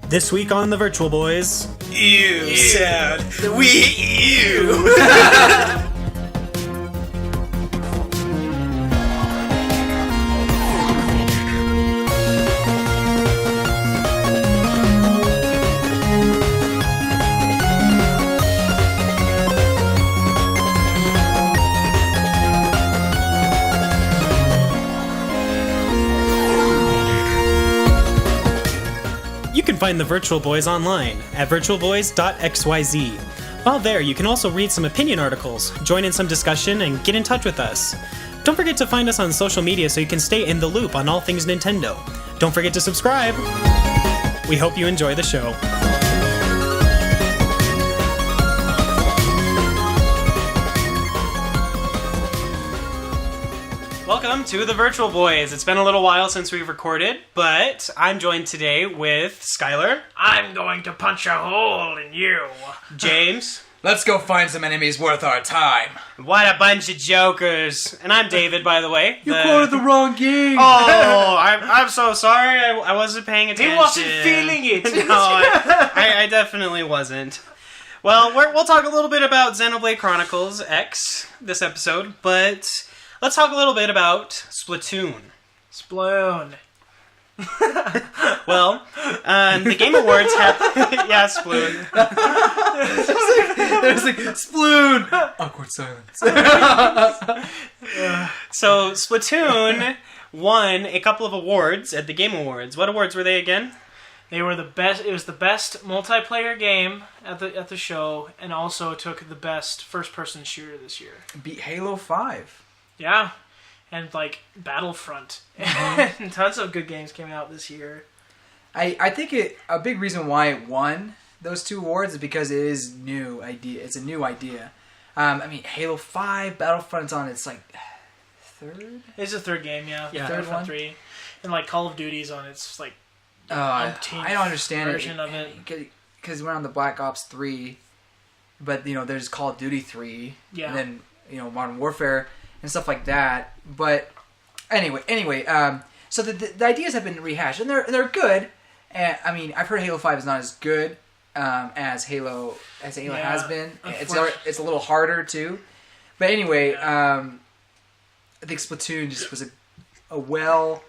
This week on the Virtual Boys. Ew, sad. The Wii U. You can find the Virtual Boys online at virtualboys.xyz. While there, you can also read some opinion articles, join in some discussion, and get in touch with us. Don't forget to find us on social media so you can stay in the loop on all things Nintendo. Don't forget to subscribe. We hope you enjoy the show. Welcome to the Virtual Boys. It's been a little while since we've recorded, but I'm joined today with Skylar. I'm going to punch a hole in you. James. Let's go find some enemies worth our time. What a bunch of jokers. And I'm David, by the way. You quoted the wrong game. Oh, I'm so sorry. I wasn't paying attention. He wasn't feeling it. No, I definitely wasn't. Well, we'll talk a little bit about Xenoblade Chronicles X this episode, but let's talk a little bit about Splatoon. Sploon. Well, the Game Awards have... yeah, Sploon. There's like, Sploon! Awkward silence. So, Splatoon won a couple of awards at the Game Awards. What awards were they again? They were the best. It was the best multiplayer game at the show, and also took the best first-person shooter this year. Beat Halo 5. Yeah, and like Battlefront, and tons of good games came out this year. I think a big reason why it won those two awards is because it is new idea. It's a new idea. I mean, Halo 5, Battlefront's on its like third. It's the third game, yeah. Yeah, Battlefront third one? 3, and like Call of Duty's on its like I umpteenth don't understand version of it. Because we're on the Black Ops 3, but there's Call of Duty 3, Yeah. and then Modern Warfare and stuff like that. But anyway, so the ideas have been rehashed, and they're good. And I mean, I've heard Halo 5 is not as good as Halo has been. It's a little harder too. But anyway, I think Splatoon just was a well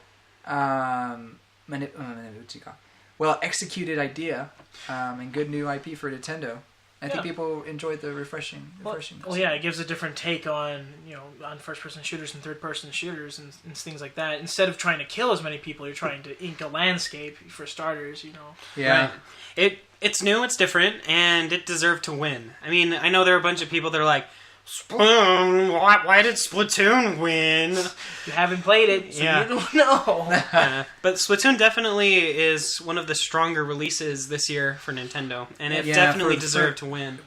executed idea and good new IP for Nintendo. I think people enjoyed the refreshing. Well, yeah, it gives a different take on on first-person shooters and third-person shooters and things like that. Instead of trying to kill as many people, you're trying to ink a landscape for starters. Yeah, right. It's new, it's different, and it deserved to win. I mean, I know there are a bunch of people that are like, Splatoon, why did Splatoon win? You haven't played it, so you don't know. But Splatoon definitely is one of the stronger releases this year for Nintendo, and it definitely deserved to win.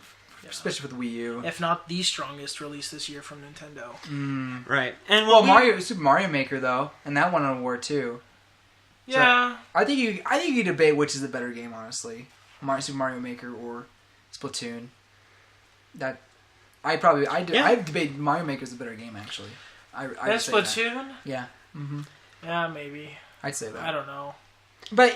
Especially with Wii U. If not the strongest release this year from Nintendo. Right. And Super Mario Maker though, and that won an award too. Yeah. So, I think you debate which is the better game, honestly. Super Mario Maker or Splatoon. I debate Mario Maker is the better game, actually. That's Splatoon? Yeah. Mm-hmm. Yeah, maybe. I'd say that. I don't know. But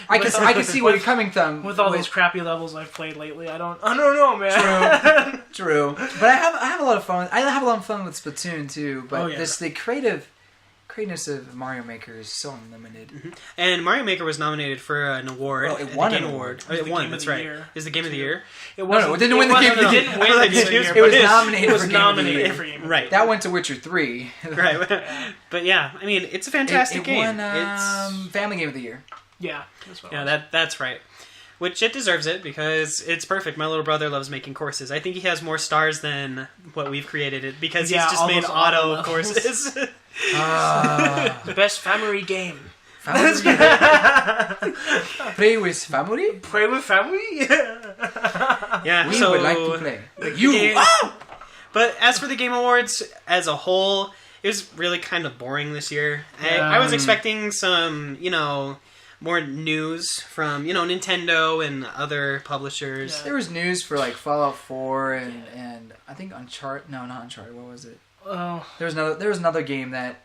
I can see where you're coming from. With all those crappy levels I've played lately, I don't know, man. True. But I have a lot of fun. I have a lot of fun with Splatoon too. But the creativeness of Mario Maker is so unlimited. Mm-hmm. And Mario Maker was nominated for an award. Well, it won the Game an Award. award. It won. That's right. Is the Game of the Year? It didn't win the Game of the Year. It didn't win the Game of the Year. It was nominated. It was for Game nominated of for the Game of the Year. Right. That went to Witcher 3. Right. But yeah, I mean, it's a fantastic game. It won Family Game of the Year. Yeah. That's right. Which it deserves it because it's perfect. My little brother loves making courses. I think he has more stars than what we've created it because he's just made auto courses. The best family game. Play with family? Play with family? Yeah, we would like to play. Like you! But as for the Game Awards as a whole, it was really kind of boring this year. I was expecting some, more news from, Nintendo and other publishers. Yeah. There was news for like Fallout 4 and I think Uncharted. No, not Uncharted. What was it? Oh, there was another game that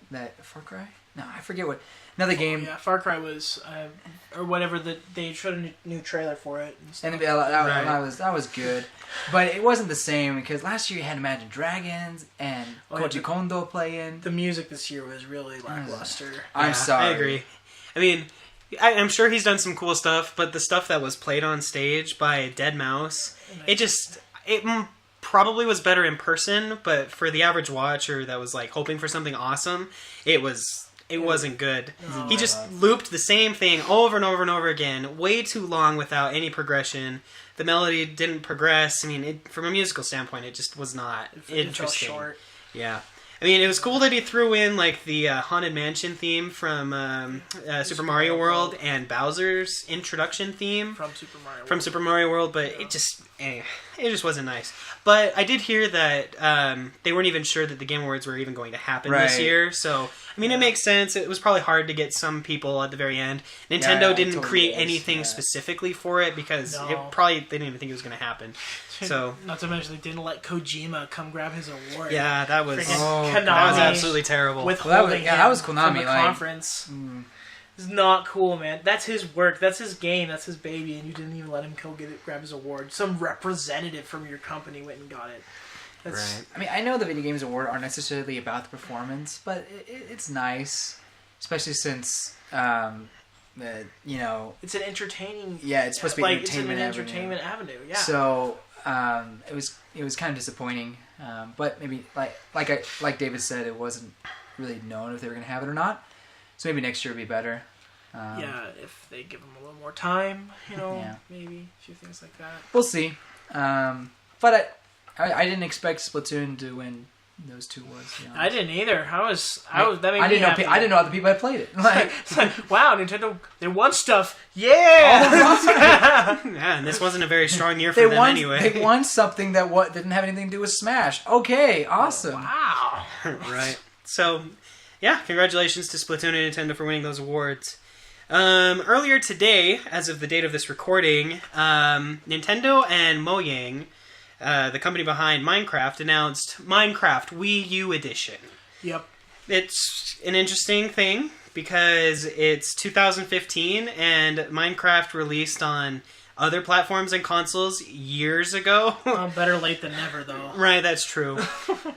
Far Cry. No, I forget what. Another game. Yeah, Far Cry was, or whatever. They showed a new trailer for it. And that was good, but it wasn't the same because last year you had Imagine Dragons and Koji Kondo playing. The music this year was really lackluster. I'm sorry. I agree. I mean, I'm sure he's done some cool stuff, but the stuff that was played on stage by Dead Mouse, it probably was better in person, but for the average watcher that was like hoping for something awesome, it wasn't good. No. He just looped the same thing over and over and over again, way too long without any progression. The melody didn't progress. I mean, from a musical standpoint, it just was not interesting. Fell short. Yeah. I mean, it was cool that he threw in like the Haunted Mansion theme from Super Mario World and Bowser's introduction theme from Super Mario World. Super Mario World, but it just wasn't nice. But I did hear that they weren't even sure that the Game Awards were even going to happen this year. So, I mean, it makes sense. It was probably hard to get some people at the very end. Nintendo didn't create anything specifically for it because they didn't even think it was going to happen. So, not to mention they didn't let Kojima come grab his award. Yeah, that was Konami that was absolutely terrible. Withholding that was Konami from the conference. It's not cool, man. That's his work. That's his game. That's his baby, and you didn't even let him go grab his award. Some representative from your company went and got it. Right. I mean, I know the Video Games Award aren't necessarily about the performance, but it's nice, especially since it's an entertaining. Yeah, it's supposed to be it's an entertainment avenue. Yeah. So it was kind of disappointing, but maybe like David said, it wasn't really known if they were going to have it or not. So maybe next year will be better. If they give them a little more time, maybe a few things like that. We'll see. But I didn't expect Splatoon to win those 2 awards. I didn't either. That made I me didn't know. happy. I didn't know other people had played it. It's like, wow, Nintendo, they won stuff. Yeah. Yeah, and this wasn't a very strong year for them anyway. They won something that didn't have anything to do with Smash. Okay, awesome. Wow. Right. So, yeah, congratulations to Splatoon and Nintendo for winning those awards. Earlier today, as of the date of this recording, Nintendo and Mojang, the company behind Minecraft, announced Minecraft Wii U Edition. Yep. It's an interesting thing because it's 2015 and Minecraft released on other platforms and consoles years ago. Better late than never, though. Right, that's true.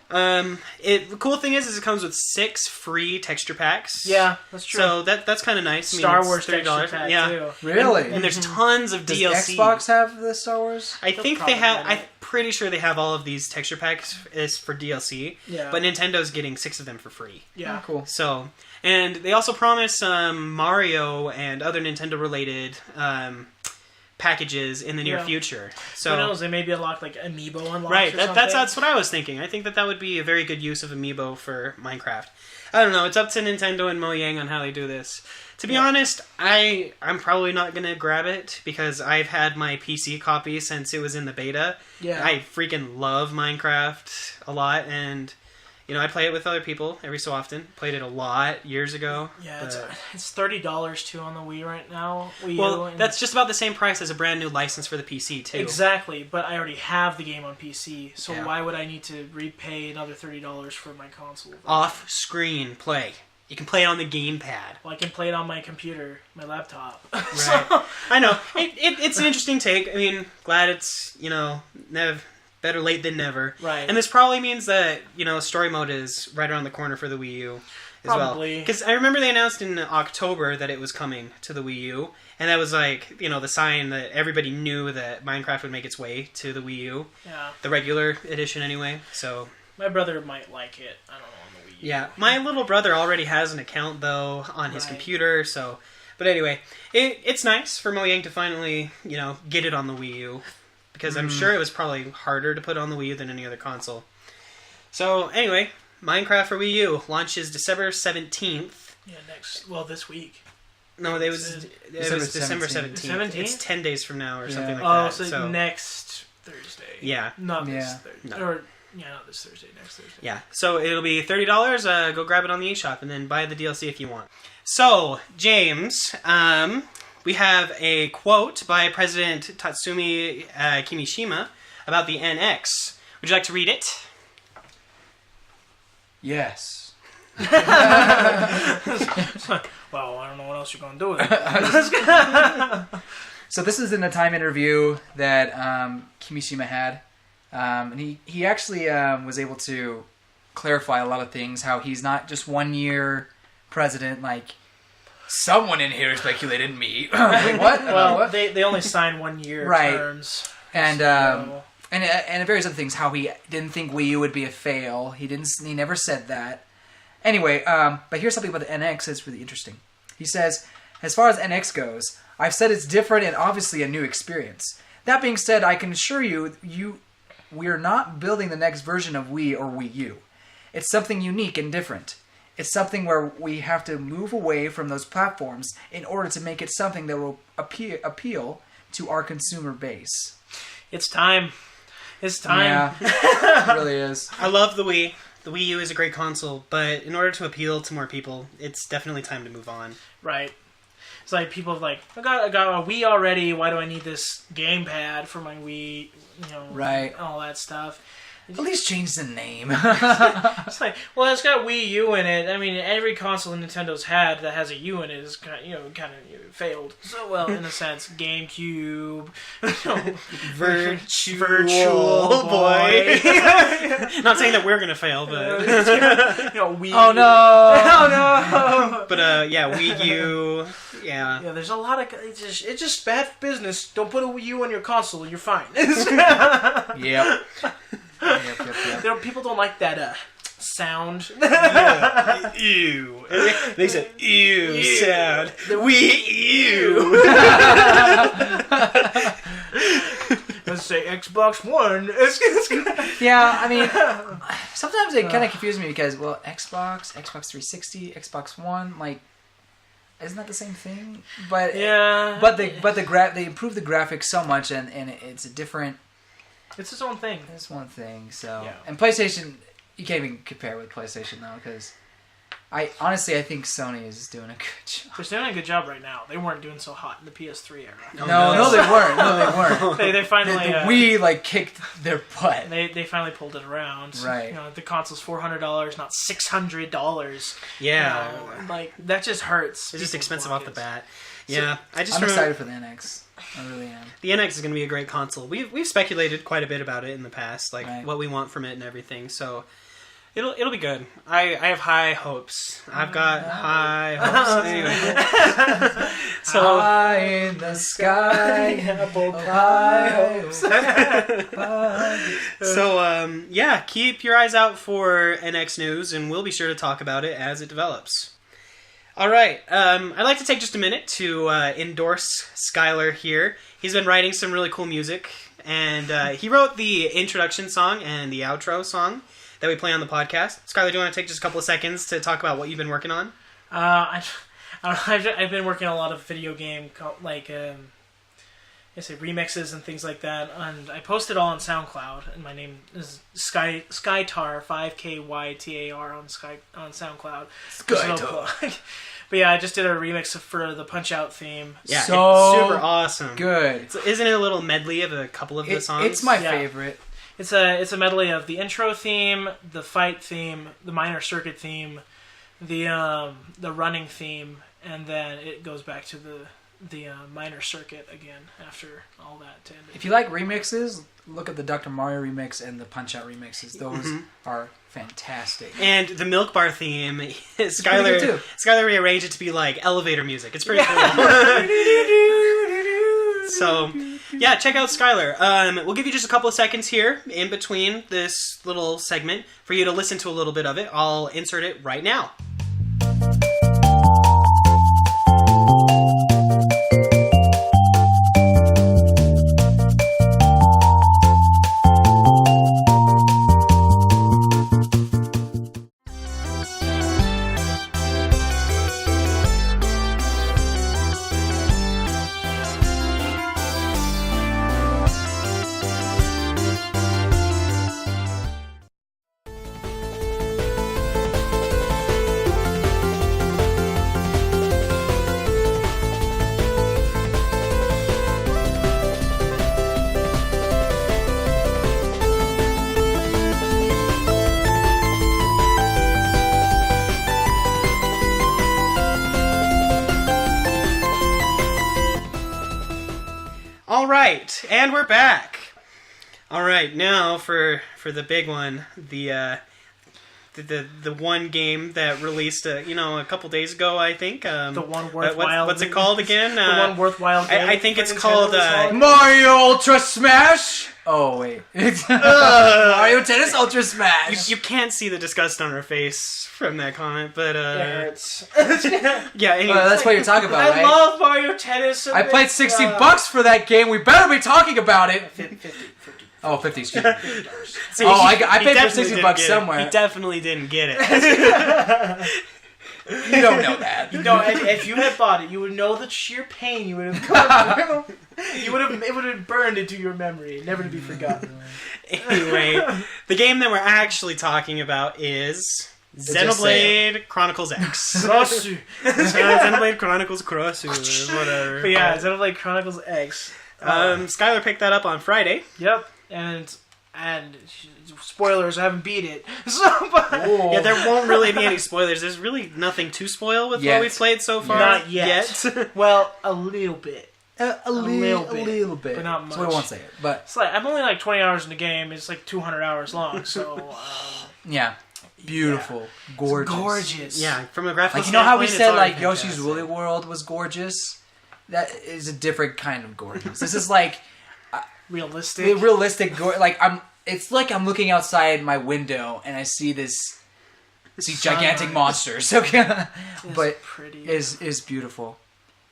The cool thing is it comes with 6 free texture packs. Yeah, that's true. So that's kind of nice. Star Wars texture pack, too. Really? And there's tons of Does DLC. Xbox have the Star Wars? I think they have. I'm pretty sure they have all of these texture packs is for DLC. Yeah. But Nintendo's getting 6 of them for free. Yeah. Oh, cool. So, and they also promise Mario and other Nintendo-related packages in the near future. So who knows? They maybe unlock like Amiibo unlocks. Right. Or something. That's what I was thinking. I think that would be a very good use of Amiibo for Minecraft. I don't know. It's up to Nintendo and Mojang on how they do this. To be honest, I'm probably not going to grab it because I've had my PC copy since it was in the beta. Yeah. I freaking love Minecraft a lot, and I play it with other people every so often. Played it a lot years ago. Yeah, it's $30 too on the Wii right now. Well, that's just about the same price as a brand new license for the PC too. Exactly, but I already have the game on PC, so why would I need to repay another $30 for my console? Off-screen play. You can play it on the gamepad. Well, I can play it on my computer, my laptop. Right. I know. It's an interesting take. I mean, glad it's, better late than never. Right. And this probably means that, story mode is right around the corner for the Wii U as probably. well. Because I remember they announced in October that it was coming to the Wii U. And that was like, the sign that everybody knew that Minecraft would make its way to the Wii U. Yeah. The regular edition anyway. So my brother might like it. I don't know. Yeah, my little brother already has an account, though, on his computer, so... But anyway, it's nice for Mojang to finally, get it on the Wii U, because I'm sure it was probably harder to put on the Wii U than any other console. So, anyway, Minecraft for Wii U launches December 17th. Yeah, this week. No, it was December 17th. 17th? It's 10 days from now or something like that. So next Thursday. Yeah. Not this Thursday. No. Not this Thursday, next Thursday. Yeah, so it'll be $30. Go grab it on the eShop and then buy the DLC if you want. So, James, we have a quote by President Tatsumi Kimishima about the NX. Would you like to read it? Yes. Well, I don't know what else you're gonna do with it. So this is in the time interview that Kimishima had, and he actually was able to clarify a lot of things. How he's not just 1 year president, like someone in here speculated me. Wait, what? Well, what? they only sign 1 year Right. terms. And so- and various other things. How he didn't think Wii U would be a fail. He never said that. Anyway, but here's something about the NX that's really interesting. He says, as far as NX goes, I've said it's different and obviously a new experience. That being said, I can assure you, we are not building the next version of Wii or Wii U. It's something unique and different. It's something where we have to move away from those platforms in order to make it something that will appeal to our consumer base. It's time. It's time. Yeah, it really is. I love the Wii. The Wii U is a great console, but in order to appeal to more people, it's definitely time to move on. Right. It's like people have like, I got a Wii already. Why do I need this gamepad for my Wii? You know, Right. all that stuff. At least change the name. It's like, well, it's got Wii U in it. I mean, every console Nintendo's had that has a U in it is kind of failed. So, well, in a sense, GameCube, Virtual Boy. Not saying that we're gonna fail, but Wii. Oh no! Oh no! but yeah, Wii U. Yeah. Yeah, there's a lot of it's just bad business. Don't put a Wii U on your console, and you're fine. Yep. People don't like that sound. Ew. It makes an ew sound. The Wii U. Let's say Xbox One. Yeah, I mean, sometimes it kind of confuses me because, well, Xbox 360, Xbox One, like, isn't that the same thing? But yeah. But they improved the graphics so much, and it's a different. It's its own thing. It's one thing. So Yeah. And PlayStation, you can't even compare with PlayStation though, because I think Sony is doing a good job. They're doing a good job right now. They weren't doing so hot in the PS3 era. No, they weren't. No, they weren't. They finally The Wii like kicked their butt. they finally pulled it around. Right. You know, the console's $400, not $600. Yeah. You know, like that just hurts. It's just people's expensive off the pockets. bat. Yeah, I'm excited for the NX. I really am. The NX is going to be a great console. We've speculated quite a bit about it in the past, like Right. what we want from it and everything. So it'll be good. I have high hopes. I've got high hopes. Anyway. So High in the sky, Apple high hopes. so yeah, keep your eyes out for NX news, and we'll be sure to talk about it as it develops. All right, I'd like to take just a minute to endorse Skylar here. He's been writing some really cool music, and he wrote the introduction song and the outro song that we play on the podcast. Skylar, do you want to take just a couple of seconds to talk about what you've been working on? I've been working on a lot of video game remixes and things like that, and I post it all on SoundCloud. And my name is Skytar 5KYTAR on SoundCloud. Skytar. But yeah, I just did a remix for the Punch Out theme. Yeah, So it's super awesome. Good. Isn't it a little medley of a couple of the songs? It's my Yeah. favorite. It's a medley of the intro theme, the fight theme, the minor circuit theme, the running theme, and then it goes back to the minor circuit again after all that to end it. If you like remixes, look at the Dr. Mario remix and the Punch Out remixes. Those are fantastic. And the Milk Bar theme, pretty good too. Skylar rearranged it to be like elevator music. It's pretty cool. So, yeah, check out Skylar. We'll give you just a couple of seconds here in between this little segment for you to listen to a little bit of it. I'll insert it right now. All right, and we're back. All right, now for the big one, the one game that released a couple days ago, I think. The one worthwhile. What's it called again? The one worthwhile game. I think it's called Mario Ultra Smash. Oh wait, Mario Tennis Ultra Smash. You can't see the disgust on her face from that comment, but It hurts. yeah. Anyway, That's what you're talking about, right? I love Mario Tennis. I paid $60 for that game. We better be talking about it. 50. Oh, 50, excuse me. see, I he paid for definitely $60 didn't get it. somewhere. He definitely didn't get it. You don't know that. No, if you had bought it, you would know the sheer pain you would have gone through. It would have burned into your memory, never to be forgotten. Anyway, the game that we're actually talking about is Xenoblade Chronicles X. Crossu. Xenoblade Chronicles Crossu, whatever. But yeah, Xenoblade Chronicles X. Skylar picked that up on Friday. Yep, and spoilers, I haven't beat it. So, Yeah, there won't really be any spoilers. There's really nothing to spoil with what we've played so far. Not yet. Well, a little bit. A little bit. But not much. So we won't say it. But It's like I'm only like 20 hours in the game. It's like 200 hours long. So yeah, beautiful, gorgeous. Yeah, from a graphical Like, you know how we standpoint, said it's like already Yoshi's fantastic. Woolly World was gorgeous? That is a different kind of gorgeous. This is like realistic. It's like I'm looking outside my window and I see gigantic monsters. Okay, but pretty. is beautiful.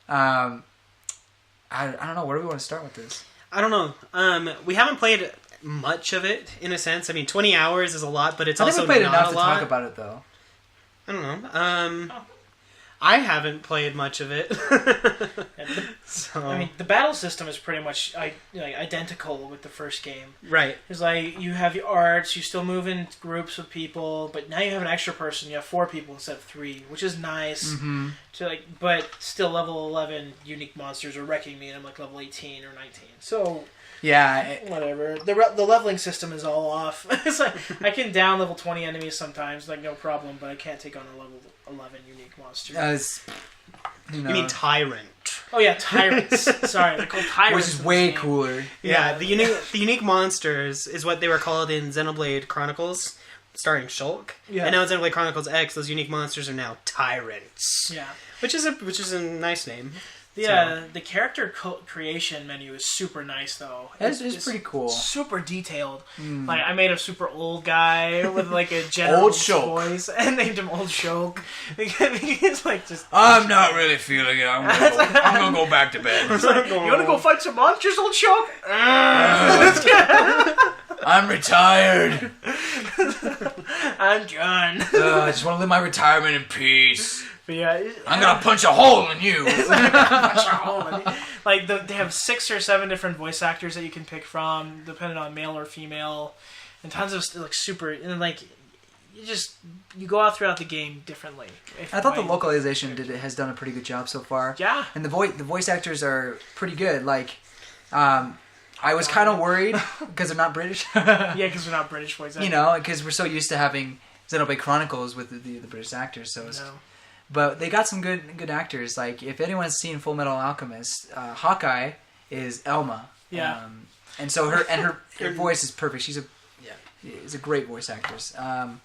I don't know. Where do we want to start with this? I don't know. We haven't played much of it in a sense. I mean, 20 hours is a lot, but it's I also think we played not enough a to lot. talk about it though. I don't know. I haven't played much of it. So I mean, the battle system is pretty much identical with the first game. right. It's like you have the arts, you still move in groups with people, but now you have an extra person. You have 4 people instead of 3, which is nice. Mm-hmm. But still, level 11 unique monsters are wrecking me, and I'm like level 18 or 19. So Yeah. whatever. The leveling system is all off. It's like I can down level 20 enemies sometimes, like no problem, but I can't take on a level 11 unique monster. You mean Tyrant? Oh yeah, tyrants. Sorry, they're called tyrants. Which is in way this game. cooler. Yeah, the unique monsters is what they were called in Xenoblade Chronicles, starring Shulk. Yeah. And now in Xenoblade Chronicles X, those unique monsters are now Tyrants. Yeah. Which is a nice name. The character creation menu is super nice though. It's pretty cool. Super detailed. Like I made a super old guy with like a general Old Shulk. voice and named him Old Shulk. It's like just. I'm not really feeling it. I'm gonna go back to bed. It's like, you want to go fight some monsters, Old Shulk? I'm retired. I'm done. I just want to live my retirement in peace. But yeah, I'm gonna punch a hole in you. like they have 6 or 7 different voice actors that you can pick from, depending on male or female, and tons of like super and like you go out throughout the game differently. I thought the localization has done a pretty good job so far. Yeah, and the voice actors are pretty good. Like, I was kind of worried because they're not British. yeah, because they're not British voice actors. You know, because we're so used to having Xenoblade Chronicles with the British actors. So, but they got some good actors. Like, if anyone's seen Full Metal Alchemist, Hawkeye is Elma. Yeah. And so her voice is perfect. She's a great voice actress. I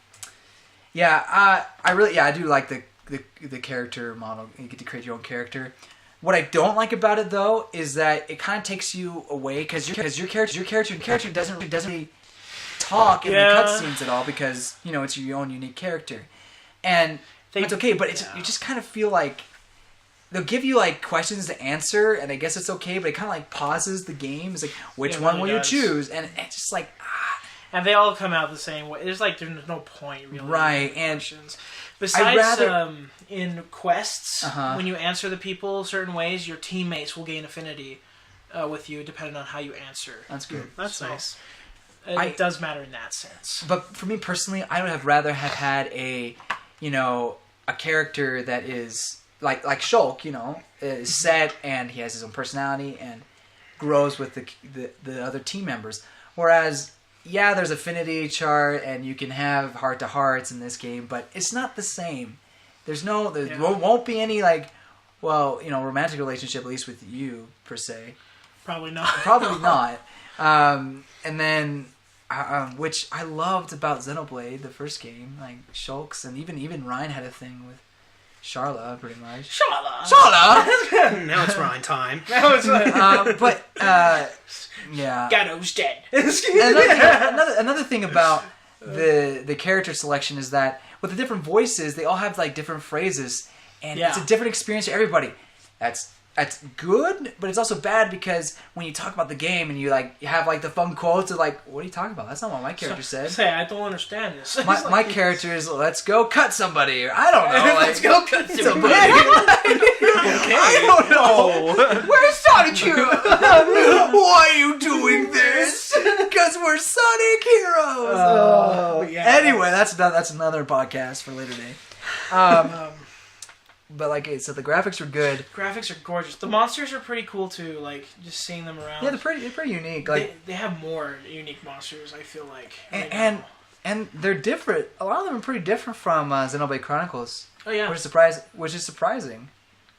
do like the character model. You get to create your own character. What I don't like about it though is that it kind of takes you away because your character doesn't really talk in the cutscenes at all because it's your own unique character, and it's okay. But you just kind of feel like they'll give you like questions to answer, and I guess it's okay. But it kind of like pauses the game. It's like, which one will you choose? And it's just like. And they all come out the same way. There's no point really. Right, and besides in quests, when you answer the people certain ways, your teammates will gain affinity with you depending on how you answer. That's good. That's nice. It does matter in that sense. But for me personally, I would have rather have had a character that is like Shulk, is set and he has his own personality and grows with the other team members. Whereas there's affinity chart and you can have heart-to-hearts in this game, but it's not the same. There won't be any romantic relationship, at least with you, per se. Probably not. Probably not. And then, which I loved about Xenoblade, the first game, like Shulk's, and even Ryan had a thing with Sharla, pretty much. Sharla! Now it's Ryan time. But yeah. Gatto's dead. Another thing about the character selection is that with the different voices, they all have like different phrases, and it's a different experience for everybody. That's good, but it's also bad because when you talk about the game and you have like the fun quotes of like, what are you talking about? That's not what my character said. Say, I don't understand this. My character is, let's go cut somebody, or I don't know. Let's go cut somebody. I don't know. Where's Sonic Hero? Why are you doing this? Because we're Sonic Heroes. Anyway, that's another podcast for later day. But so the graphics were good. Graphics are gorgeous. The monsters are pretty cool too. Like just seeing them around. Yeah, they're pretty unique. Like they have more unique monsters. I feel like. And they're different. A lot of them are pretty different from Xenoblade Chronicles. Oh yeah. Which is surprising.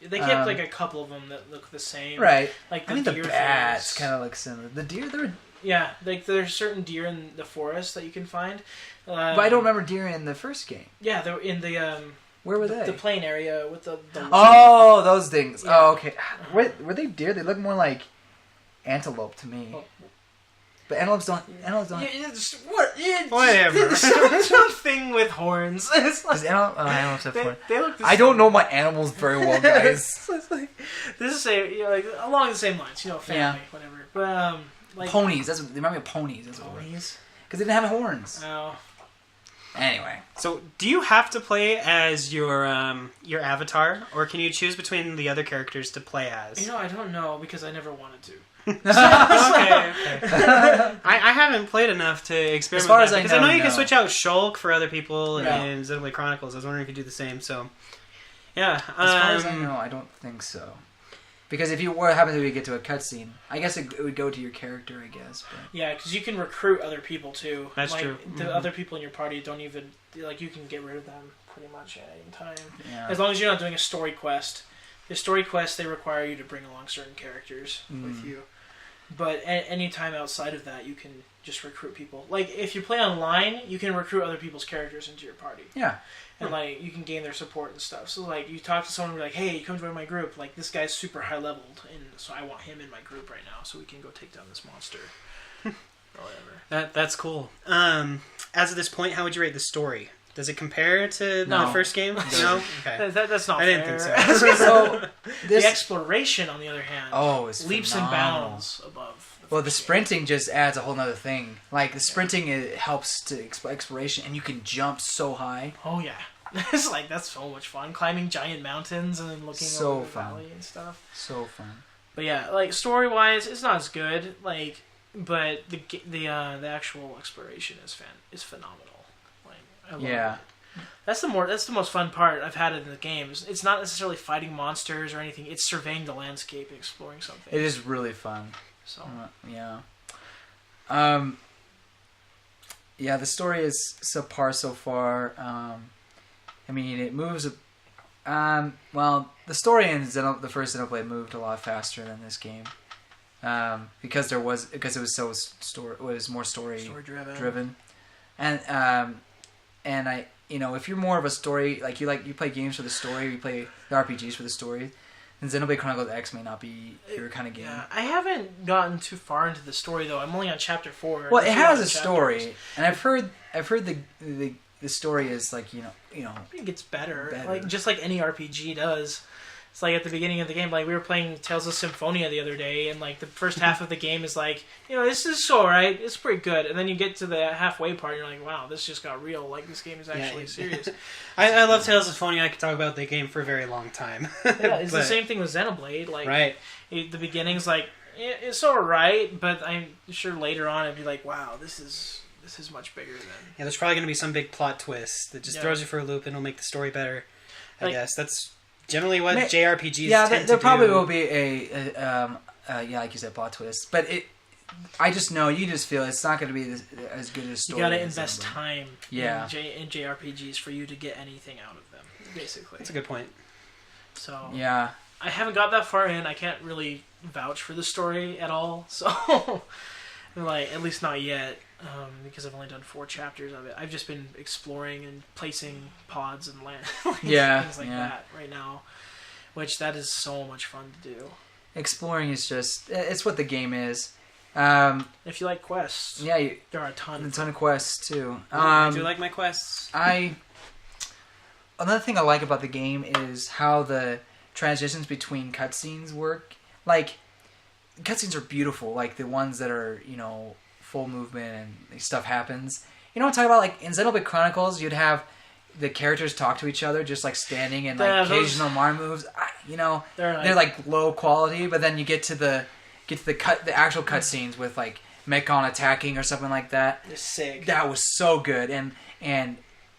They kept like a couple of them that look the same. Right. Like the the deer bats kind of look similar. The deer, they're. Yeah, like there's certain deer in the forest that you can find. But I don't remember deer in the first game. Yeah, they're in the. Where were they? The plain area with the Oh, those things. Yeah. Oh, okay. Were they deer? They look more like antelope to me. Oh. But antelopes don't. Whatever. Something with horns. It's like, antelopes have horns. They look. I don't know my animals very well, guys. This is like along the same lines, family, whatever. But like ponies. They remind me of ponies. That's ponies. Because they didn't have horns. Oh. Anyway, so do you have to play as your avatar, or can you choose between the other characters to play as? I don't know because I never wanted to. Okay. I haven't played enough to experiment. As far as because I know you can switch out Shulk for other people in Xenoblade Chronicles. I was wondering if you could do the same. So, yeah. As far as I know, I don't think so. Because if you happen to get to a cutscene, I guess it would go to your character, I guess. But. Yeah, because you can recruit other people too. That's true. The other people in your party don't even you can get rid of them pretty much at any time. Yeah. As long as you're not doing a story quest. The story quests they require you to bring along certain characters with you. But any time outside of that, you can just recruit people. Like if you play online, you can recruit other people's characters into your party. Yeah. And you can gain their support and stuff. So you talk to someone and be like, "Hey, come join my group. Like this guy's super high leveled, and so I want him in my group right now, so we can go take down this monster." Or whatever. That's cool. As of this point, how would you rate the story? Does it compare to the first game? No. Okay. That's not. I fair. didn't think so. So the exploration, on the other hand, is leaps phenomenal. and bounds above. The sprinting just adds a whole nother thing. Like the sprinting, it helps to exploration, and you can jump so high. Oh yeah. It's that's so much fun, climbing giant mountains and then looking over the valley and stuff. So fun. But yeah, story wise, it's not as good. But the actual exploration is phenomenal. I love it. That's the most fun part I've had in the games. It's not necessarily fighting monsters or anything. It's surveying the landscape and exploring something. It is really fun. So yeah. Yeah, the story is subpar so far. I mean, it moves. The story in the first Xenoblade moved a lot faster than this game, because it was more story driven, and if you're more of a story you play games for the story, you play the RPGs for the story. And Xenoblade Chronicles X may not be your kind of game. Yeah, I haven't gotten too far into the story though. I'm only on chapter 4. Well, it has a story, and I've heard the story is it gets better. Just like any RPG does. It's at the beginning of the game, we were playing Tales of Symphonia the other day, and the first half of the game is this is alright, it's pretty good, and then you get to the halfway part, and you're like, wow, this just got real. This game is actually serious. I love Tales of Symphonia. I could talk about the game for a very long time. Yeah, it's the same thing with Xenoblade. Right. The beginning's it's alright, but I'm sure later on it'd be wow, this is much bigger than. Yeah, there's probably going to be some big plot twist that just throws you for a loop and will make the story better. I guess that's generally what JRPGs tend to do. There probably will be a like you said, plot twist. But I just know, you just feel it's not going to be as good as a story. You got to invest time in JRPGs for you to get anything out of them, basically. That's a good point. So yeah, I haven't got that far in. I can't really vouch for the story at all. So, like, at least not yet, because I've only done 4 chapters of it. I've just been exploring and placing pods and land, things like that right now, which that is so much fun to do. Exploring is it's what the game is. If you like quests, there are a ton of quests too. I do like my quests. Another thing I like about the game is how the transitions between cutscenes work. Like, cutscenes are beautiful, like the ones that are, full movement and stuff happens. You know what I'm talking about? Like, in Xenoblade Chronicles, you'd have the characters talk to each other, just like standing and like occasional Mario moves. They're like low quality, but then you get to the actual cutscenes with like Mechon attacking or something like that. It's sick. That was so good, and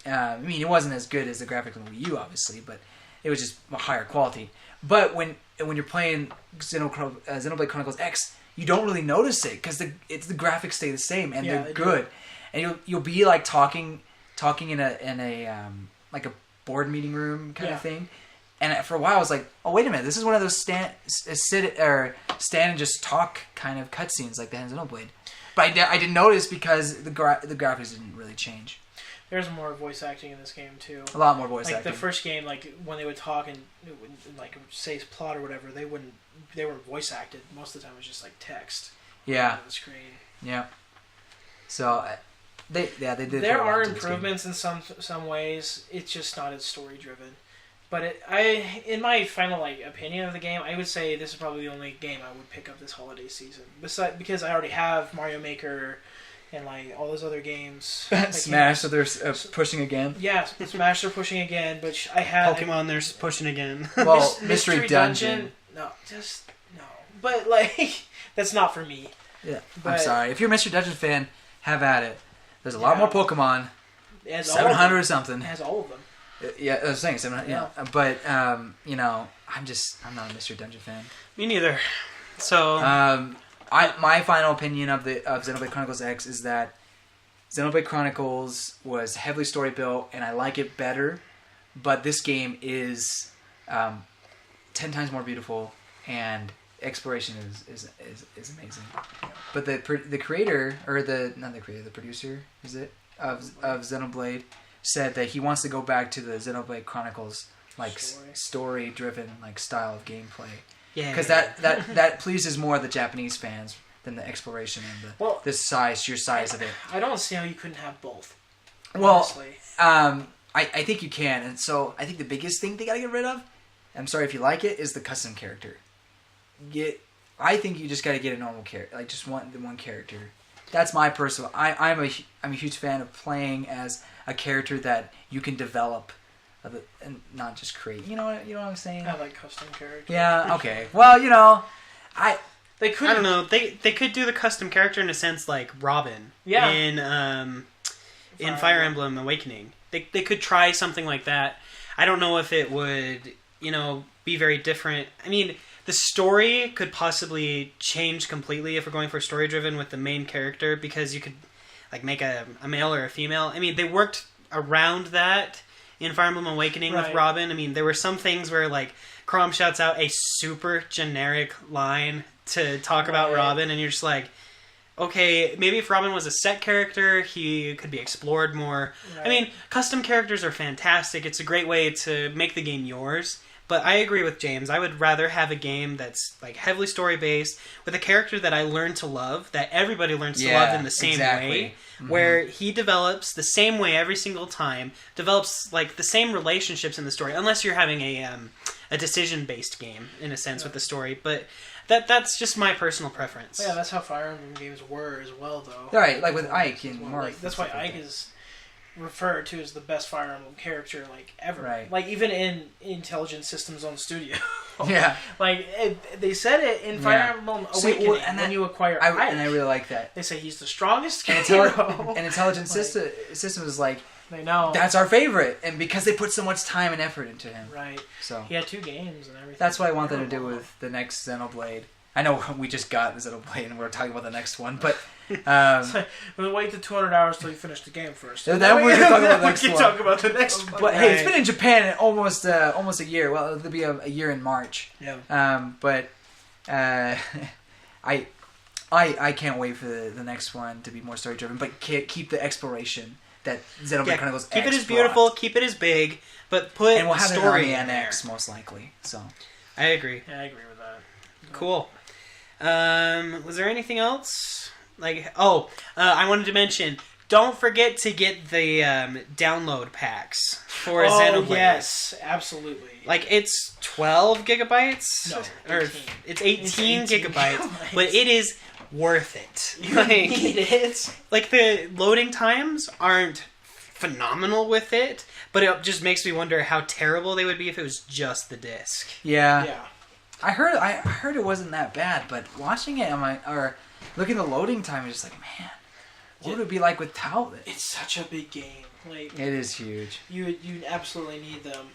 I mean, it wasn't as good as the graphics on the Wii U, obviously, but it was just a higher quality. But when you're playing Xenoblade Chronicles X, you don't really notice it because the graphics stay the same and they're good. And you'll be like talking in a like a board meeting room kind of thing. And for a while, I was like, "Oh, wait a minute! This is one of those stand and just talk kind of cutscenes like that in Xenoblade." But I didn't notice because the graphics didn't really change. There's more voice acting in this game too. A lot more voice acting. Like the first game, like when they would talk and like say plot or whatever, they weren't voice acted. Most of the time, it was just like text. Yeah. On the screen. Yeah. So they did. There are improvements in some ways. It's just not as story driven. But in my final opinion of the game, I would say this is probably the only game I would pick up this holiday season. Besides, because I already have Mario Maker and like all those other games. Smash, so they're pushing again. Yeah, Smash they're pushing again, but I had Pokemon they're pushing again. Well, Mystery Dungeon. No, just no. But like that's not for me. Yeah, I'm sorry. If you're a Mystery Dungeon fan, have at it. There's a lot more Pokemon. 700 or something. It has all of them. Yeah, I was saying 700. Yeah, but I'm not a Mystery Dungeon fan. Me neither. So my final opinion of Xenoblade Chronicles X is that Xenoblade Chronicles was heavily story built, and I like it better. But this game is 10 times more beautiful, and exploration is amazing. But the creator, or the producer, is it of Xenoblade, said that he wants to go back to the Xenoblade Chronicles story driven style of gameplay. Yeah, because that pleases more the Japanese fans than the exploration and the sheer size of it. I don't see how you couldn't have both. Well, honestly. I think you can, and so I think the biggest thing they gotta get rid of, I'm sorry if you like it, is the custom character. I think you just gotta get a normal character, like just one character. That's my personal. I'm a huge fan of playing as a character that you can develop, and not just create. You know what I'm saying? I like custom characters. Yeah. Okay. Well, they could. I don't know. They could do the custom character in a sense like Robin. Yeah. In Fire Emblem Awakening, they could try something like that. I don't know if it would be very different. I mean, the story could possibly change completely if we're going for story driven with the main character, because you could make a male or a female. I mean, they worked around that in Fire Emblem Awakening with Robin. I mean, there were some things where Chrom shouts out a super generic line to talk about Robin, and you're just like, okay, maybe if Robin was a set character, he could be explored more. Right. I mean, custom characters are fantastic. It's a great way to make the game yours. But I agree with James. I would rather have a game that's heavily story-based with a character that I learn to love, that everybody learns to love in the same way, where he develops the same way every single time, develops the same relationships in the story, unless you're having a decision-based game, in a sense, with the story. But that's just my personal preference. Yeah, that's how Fire Emblem games were as well, though. Right, like with Ike and Marth. That's why Ike is referred to as the best Fire Emblem character ever. Right. Even in Intelligent Systems on Studio. Yeah. They said it in Fire Emblem Awakening when you acquire Ike. And I really like that. They say he's the strongest hero. And Intelligent Systems is they know. That's our favorite. And because they put so much time and effort into him. Right. So he had 2 games and everything. That's what I want them to do with the next Xenoblade. I know we just got the Xenoblade and we're talking about the next one, but we'll wait the 200 hours till you finish the game first. Then we're going to talk about the next one. We can talk about the next one. But hey, it's been in Japan almost a year. Well, it'll be a year in March. Yeah. But I can't wait for the next one to be more story driven, but keep the exploration that Xenoblade Chronicles keep X it as beautiful, brought. keep it as big, but put And we'll have story it on in the there. NX most likely. So I agree. Yeah, I agree with that. Cool. Was there anything else? I wanted to mention, don't forget to get the download packs for Xenoblade. Yes, absolutely. Like, it's 12 gigabytes? No, Or 18. it's 18 It's 18 gigabytes, gigabytes. but it is worth it. You need it. Like, the loading times aren't phenomenal with it, but it just makes me wonder how terrible they would be if it was just the disc. Yeah. I heard it wasn't that bad, but watching it or looking at the loading time, it's just like, man, what would it be like without it? It's such a big game. Like, It is huge. you absolutely need them.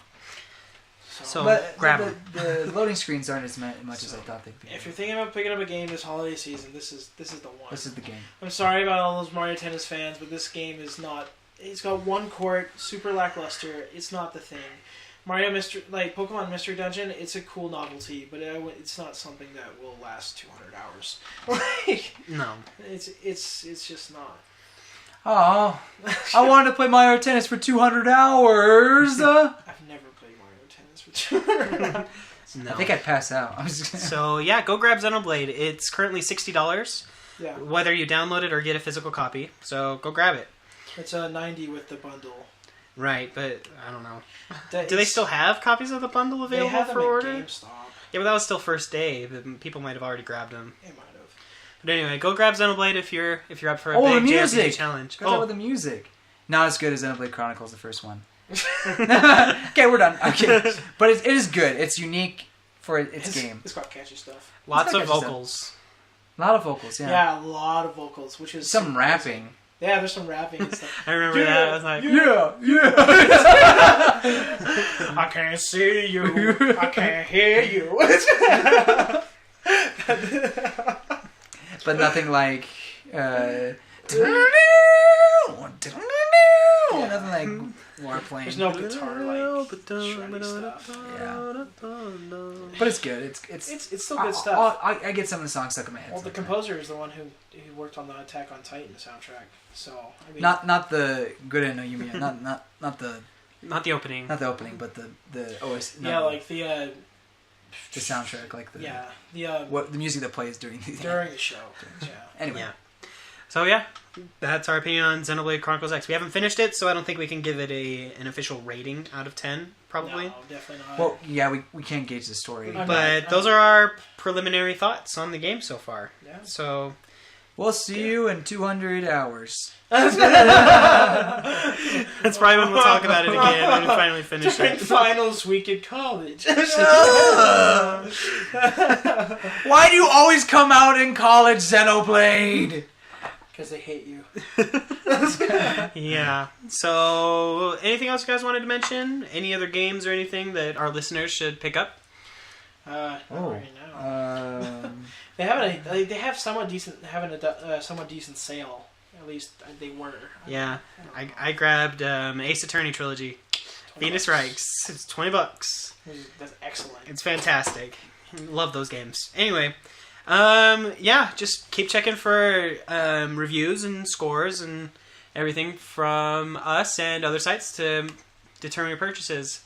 So But grab them. the loading screens aren't as much as I thought they'd be. If you're thinking about picking up a game this holiday season, this is the one. This is the game. I'm sorry about all those Mario Tennis fans, but this game is not. It's got one court, super lackluster. It's not the thing. Pokemon Mystery Dungeon, it's a cool novelty, but it's not something that will last 200 hours. No. It's just not. Oh, I wanted to play Mario Tennis for 200 hours. I've never played Mario Tennis for 200 hours. No. I think I'd pass out. So, yeah, go grab Xenoblade. It's currently $60, Yeah, whether you download it or get a physical copy. So, go grab it. it's a 90 with the bundle. Right, but I don't know. Do they It's- still have copies of the bundle They available have them for at order? GameStop. Yeah, but that was still first day. People might have already grabbed them. They might have. But anyway, go grab Xenoblade if you're up for a Oh, the big JRPG music! challenge. Go talk about the music. Not as good as Xenoblade Chronicles, the first one. Okay, we're done. Okay, but it is good. It's unique for its game. It's got catchy stuff. Lots It's of not vocals. A lot of vocals, yeah. Yeah, a lot of vocals, which is Some super rapping. amazing. Yeah, there's some rapping and stuff. I remember that. I was like, I can't see you. I can't hear you. But nothing like. Nothing like warplane. There's no guitar like shreddy stuff. Yeah. But it's good. It's still good stuff. I get some of the songs stuck in my head. Well, the sometimes. composer is the one who worked on the Attack on Titan soundtrack. So I mean, Not the good no Yumiya. not the not the opening. not the opening, but the OS. yeah, like the soundtrack, like the the the music that plays during the show. Yeah. Anyway. Yeah. So yeah, that's our opinion on Xenoblade Chronicles X. We haven't finished it, so I don't think we can give it an official rating out of 10, probably. No, definitely not. Well, yeah, we can't gauge the story. I'm But not- those are our preliminary thoughts on the game so far. Yeah. So We'll see you in 200 hours. that's probably when we'll talk about it again and finally finish During it. finals week at college. Why do you always come out in college, Xenoblade? Because they hate you. Yeah. So, anything else you guys wanted to mention? Any other games or anything that our listeners should pick up? Not right now. Um, They have somewhat decent sale. At least they were. Yeah. I grabbed Ace Attorney Trilogy. Venus Strikes. It's $20. That's excellent. It's fantastic. Love those games. Anyway, yeah, just keep checking for reviews and scores and everything from us and other sites to determine your purchases.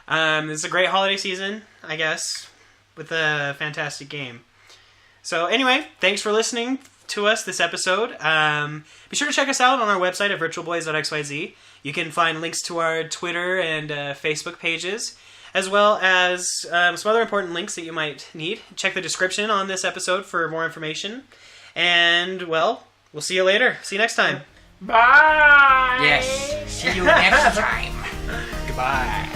It's a great holiday season, I guess, with a fantastic game. So anyway, thanks for listening to us this episode. Be sure to check us out on our website at virtualboys.xyz. You can find links to our Twitter and Facebook pages, as well as some other important links that you might need. Check the description on this episode for more information. And, well, we'll see you later. See you next time. Bye! yes. See you next time. Goodbye.